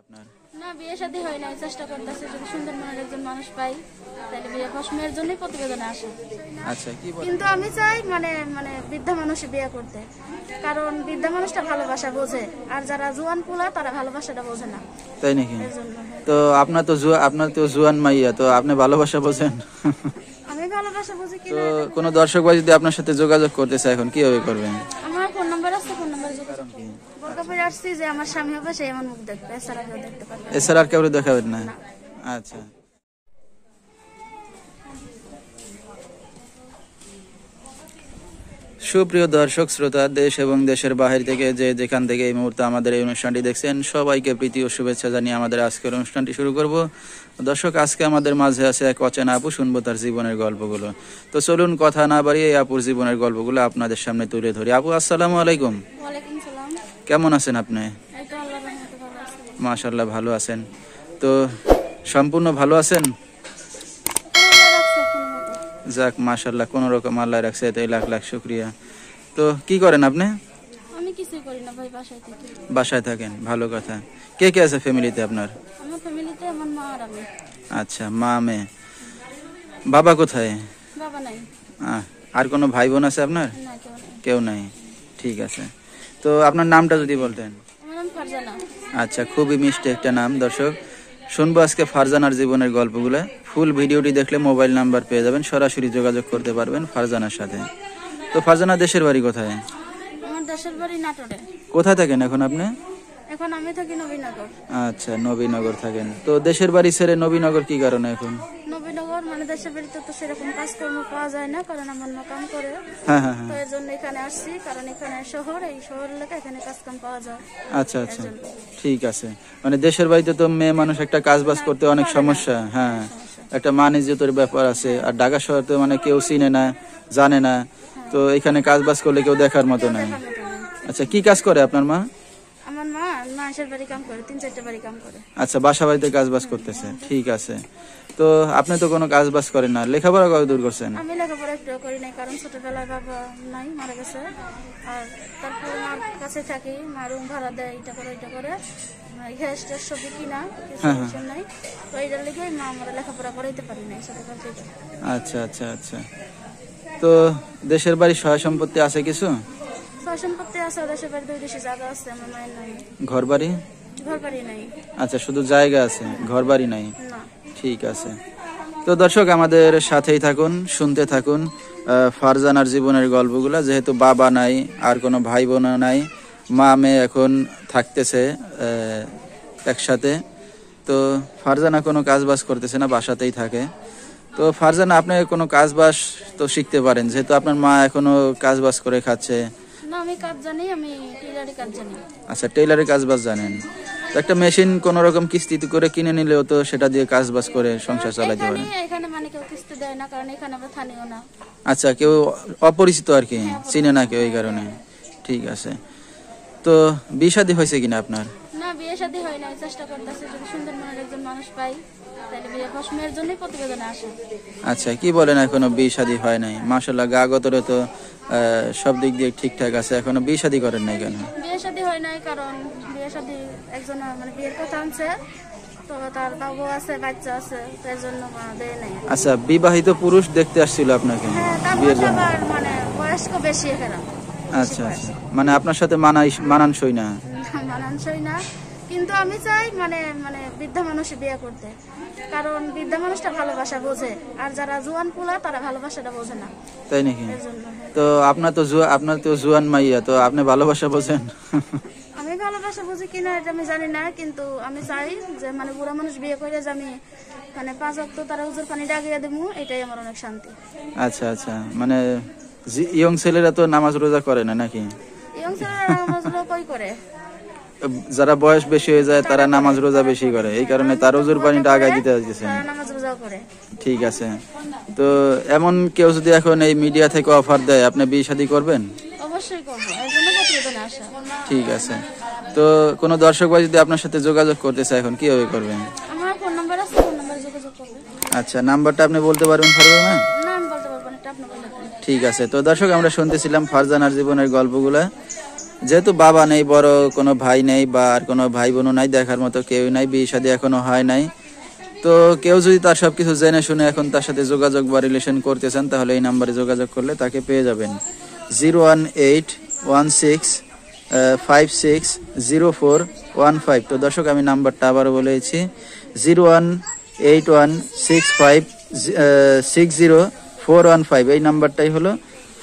আপনার? না, বিয়ে শাদী হয় না, চেষ্টা করতেছে যদি সুন্দর মনের একজন মানুষ পাই তাহলে বিয়ে পছন্দের জন্যই প্রতিবেদনে আসে। আচ্ছা, কি বলেন? কিন্তু আমি চাই মানে মানে বৃদ্ধা মানুষই বিয়ে করতে, কারণ বৃদ্ধা মানুষটা ভালোবাসা বোঝে, আর যারা জোয়ান পোলা তারা ভালোবাসাটা বোঝে না। তাই নাকি? এর জন্য তো আপনার তো জুয়ান মাইয়া, তো আপনি ভালোবাসা বোঝেন? আমি ভালোবাসা বুঝি তো কিনা। কোনো দর্শক ভাই যদি আপনার সাথে যোগাযোগ করতে চায় এখন কিভাবে করবেন? আমার ফোন নাম্বার আছে, ফোন নাম্বার যোগাযোগ করুন। বোরকা পরে আসছি যে আমার স্বামী হবে সেই আমার মুখ দেখবে, এছাড়া কেউ দেখতে পারবে না। এছাড়া আর কেউ দেখাবেন না? আচ্ছা। সুপ্রিয় দর্শক শ্রোতা, দেশ এবং দেশের বাহির থেকে যে যেখান থেকে এই মুহূর্তে আমাদের এই অনুষ্ঠানটি দেখছেন, সবাইকে প্রীতি ও শুভেচ্ছা জানিয়ে আমাদের আজকের অনুষ্ঠানটি শুরু করব। দর্শক, আজকে আমাদের মাঝে আছে এক অচেনা আপু, শুনবো তার জীবনের গল্পগুলো। তো চলুন কথা না বাড়িয়ে এই আপুর জীবনের গল্পগুলো আপনাদের সামনে তুলে ধরি। আপু, আসসালামু আলাইকুম। ওয়ালাইকুম সালাম। কেমন আছেন আপনি? এই তো আল্লাহর রহমতে ভালো আছি। মাশাআল্লাহ, ভালো আছেন? তো সম্পূর্ণ ভালো আছেন? আল্লাহ রাখছে কোনোমতে। যাক, মাশাআল্লাহ, কোন রকম আল্লাহ রাখছে, এটাই লাখ লাখ শুকরিয়া। তো কি করেন আপনি? আমি কিছুই করি না ভাই, বাসায় থাকি। বাসায় থাকেন, ভালো কথা। কে কে আছে ফ্যামিলিতে আপনার? আমার ফ্যামিলিতে আমার মা আর আমি। আচ্ছা, মা মেয়ে। বাবা কোথায়? বাবা নাই। আর কোনো ভাই বোন আছে আপনার? না, কেউ নাই। কেউ নাই, ঠিক আছে। তো আপনার নামটা যদি বলতেন। আমার নাম ফারজানা। আচ্ছা, খুবই মিষ্টি একটা নাম। দর্শক, শুনবো আজকে ফারজানার জীবনের গল্পগুলো। ফুল ভিডিওটি দেখলে মোবাইল নাম্বার পেয়ে যাবেন, সরাসরি যোগাযোগ করতে পারবেন ফারজানার সাথে। তো ফারজানা, দেশের বাড়ি কোথায়? আমার দেশের বাড়ি নাটোরে। কোথায় থাকেন এখন আপনি? এখন আমি থাকি নবীনগর। আচ্ছা, নবীনগর থাকেন। তো দেশের বাড়ি ছেড়ে নবীনগর কি কারণে এখন? নবীনগর মানে দেশের বাড়িতে তো সেরকম কাজকর্ম পাওয়া যায় না, কারণ আমার মা কাম করে। হ্যাঁ হ্যাঁ তো হ্যাঁ। এর জন্য এখানে আসছি, কারণ এখানে শহর, এই শহর এলাকা, এখানে কাজকাম পাওয়া যায়। আচ্ছা আচ্ছা, ঠিক আছে। মানে দেশের বাড়িতে তো মেয়ে মানুষ একটা কাজ বাজ করতে অনেক সমস্যা। হ্যাঁ, একটা মান ইজ্জতের ব্যাপার আছে। আর ঢাকা শহরে তো মানে কেউ চিনে না, জানে না। তো এখানে কাজ বাজ করলে কেউ দেখার মতো নাই। আচ্ছা, কি কাজ করে আপনার মা? আমার মা মানুষের বাড়ি কাম করে, 3-4টা বাড়ি কাম করে। আচ্ছা, বাসা বাড়িতে কাজ বাজ করতেছে, ঠিক আছে। তো আপনি তো কোনো কাজ বাজ করেন না, লেখাপড়া কত দূর করছেন? আমি লেখাপড়া একটু করি নাই, কারণ ছোটবেলায় বাবা নাই, মারা গেছে। আর তারপর মার কাছে থাকি, মা রুম ভাড়া দেয়, এটা করে ওইটা করে, গ্যাস ট্যাস সবই কিনা, কিছু নাই। তো এইটার লেগে মা আমার লেখাপড়া করাইতে পারি নাই ছোটবেলা থেকে। আচ্ছা আচ্ছা আচ্ছা। তো দেশের বাড়ি সহায় সম্পত্তি আছে কিছু? সয় সম্পত্তি আছে, দেশের বাড়ি 2 দেশে জায়গা আছে, আমার মায়ের নাই। ঘর বাড়ি? ঘর বাড়ি নাই। আচ্ছা, শুধু জায়গা আছে, ঘর বাড়ি নাই, না। ঠিক আছে। তো দর্শক, আমাদের সাথেই থাকুন, শুনতে থাকুন ফারজানার জীবনের গল্পগুলা। যেহেতু বাবা নাই, আর কোনো ভাই বোন নাই, মা মেয়ে এখন থাকতেছে একসাথে। তো ফারজানা কোনো কাজ বাজ করতেছে না, বাসাতেই থাকে। তো ফারজানা, আপনি কোনো কাজ বাজ তো শিখতে পারেন, যেহেতু আপনার মা এখনো কাজ বাজ করে খাচ্ছে। না, আমি কাজ জানি, আমি টেলারি কাজ জানি। আচ্ছা, টেইলারের কাজ বাজ জানেন। তো একটা মেশিন কোন রকম কিস্তিতে করে কিনে নিলেও তো সেটা দিয়ে কাজ বাজ করে সংসার চালাতে পারেন। এখানে মানে কেউ কিস্তি দেয় না, কারণ এখানে আমরা থানিও না। আচ্ছা, কেউ অপরিচিত আর কি, চিনে না কেউ, এই কারণে, ঠিক আছে। তো বিয়ে শাদী হয়েছে কিনা আপনার? না, বিয়ে শাদী হয় না, চেষ্টা করতেছে যদি সুন্দর মনের একজন মানুষ পাই তাহলে বিয়ে পছন্দের জন্যই প্রতিবেদনে আসে। আচ্ছা, কি বলেন, এখনো বিয়ে শাদী হয় নাই? মাশাআল্লাহ, গা গতরে তো সব দিক দিয়ে ঠিকঠাক আছে, এখনো বিয়ে শাদী করেন নাই কেন? বিয়ে শাদী হয় নাই কারণ বিয়ে শাদী একজন মানে বিয়ের কথা আনছে, তো তার বাবু আছে, বাচ্চা আছে, তার জন্য মা দেয় নাই। আচ্ছা, বিবাহিত পুরুষ দেখতে আসছিল আপনাকে হ্যাঁ, তার বিয়ের জন্য? আবার মানে বয়স্ক বেশি এখানে। আচ্ছা আচ্ছা, মানে আপনার সাথে মানানসই না? মানানসই না, কিন্তু আমি চাই মানে মানে বৃদ্ধা মানুষই বিয়ে করতে, কারণ বৃদ্ধা মানুষটা ভালোবাসা বোঝে, আর যারা জোয়ান পোলা তারা ভালোবাসাটা বোঝে না। তাই নাকি? এর জন্য তো আপনার তো জুয়ান মাইয়া, তো আপনি ভালোবাসা বোঝেন? আমি ভালোবাসা বুঝি কিনা এটা আমি জানি না, কিন্তু আমি চাই যে মানে বুড়া মানুষ বিয়ে করে যে আমি মানে 5 ওয়াক্ত তারা হুজুর পানি ডাকিয়ে দেবো, এটাই আমার অনেক শান্তি। আচ্ছা আচ্ছা, মানে ইয়ং ছেলেরা তো নামাজ রোজা করে না নাকি? ইয়ং ছেলেরা নামাজ রোজা কই করে? যারা বয়স বেশি হয়ে যায় তারা নামাজ রোজা বেশি করে, এই কারণে তার হুজুর পানিটা আগায় দিতে হচ্ছে। তারা নামাজ রোজা করে। ঠিক আছে। তো এমন কেউ যদি এখন এই মিডিয়া থেকে অফার দেয়, আপনি বিয়ে শাদী করবেন? অবশ্যই করবো, এর জন্য প্রতিবেদনে আসা। ঠিক আছে। তো কোনো দর্শক ভাই যদি আপনার সাথে যোগাযোগ করতে চায় এখন কিভাবে করবেন? আমার ফোন নাম্বার আছে, ফোন নাম্বারে যোগাযোগ করবে। আচ্ছা, নাম্বারটা আপনি বলতে পারবেন ফারজানা? না, আমি বলতে পারবো না, এটা আপনি বলতে পারেন। ঠিক আছে। তো দর্শক, আমরা শুনতেছিলাম ফারজানার জীবনের গল্পগুলা। যেহেতু বাবা নেই, বড় কোনো ভাই নেই বা আর কোনো ভাই বোনও নাই, দেখার মতো কেউ নাই, বিয়ে শাদী এখনো হয় নাই, তো কেউ যদি তার সবকিছু জেনে শুনে এখন তার সাথে যোগাযোগ বা রিলেশন করতে চান তাহলে এই নাম্বারে যোগাযোগ করলে তাকে পেয়ে যাবেন 01816560415। তো দর্শক আমি নাম্বারটা আবারও বলেছি 01816560415। এই নাম্বারটাই হলো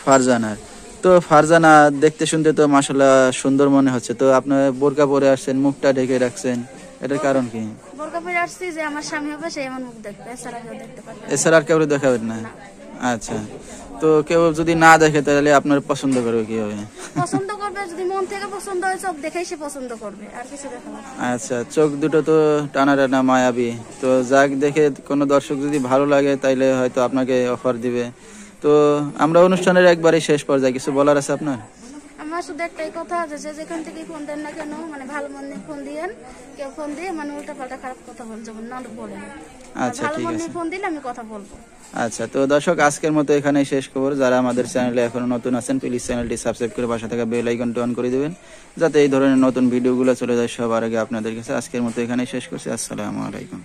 ফারজানার। তো ফারজানা দেখতে শুনতে তো মাশাআল্লাহ সুন্দর মনে হচ্ছে, তো আপনার বোরকা পরে আসছেন, মুখটা ঢেকে রাখছেন, এটার কারণ কি? বোরকা পরে আসছি যে আমার স্বামী হবে সে আমার মুখ দেখবে, এছাড়া কেউ দেখতে পারবে না। এছাড়া আর কেউ দেখাবেন না? আচ্ছা, তো কেউ যদি না দেখে তাহলে আপনার পছন্দ করবে কিভাবে? পছন্দ করবে যদি মন থেকে পছন্দ হয়, চোখ দেখেই সে পছন্দ করবে, আর কিছু দেখা লাগবে না। আচ্ছা, চোখ দুটো তো টানা টানা মায়াবী, তো যাক দেখে কোনো দর্শক যদি ভালো লাগে তাইলে হয়তো আপনাকে অফার দিবে। তো আমরা অনুষ্ঠানের একবারে শেষ পর্যায়ে কিছু বলার আছে আপনার? আমার শুধু একটাই কথা, যে যে যেখান থেকে ফোন দেন না কেন, মানে ভালো মন নিয়ে ফোন দিয়েন, কেউ ফোন দিয়ে মানে উল্টা পাল্টা খারাপ কথা বলবেন না, বলেন। আচ্ছা, ভালো ঠিক মন আছে। নিয়ে ফোন দিলে আমি কথা বলবো। আচ্ছা, তো দর্শক আজকের মতো এখানেই শেষ খবর। যারা আমাদের চ্যানেলে এখনো নতুন আছেন প্লিজ চ্যানেলটি সাবস্ক্রাইব করে পাশে থাকা বেল আইকনটি অন করে দিবেন, যাতে এই ধরনের নতুন ভিডিওগুলো চলে যায় সবার আগে আপনাদের কাছে। আজকের মতো এখানেই শেষ করছি। আসসালামু আলাইকুম।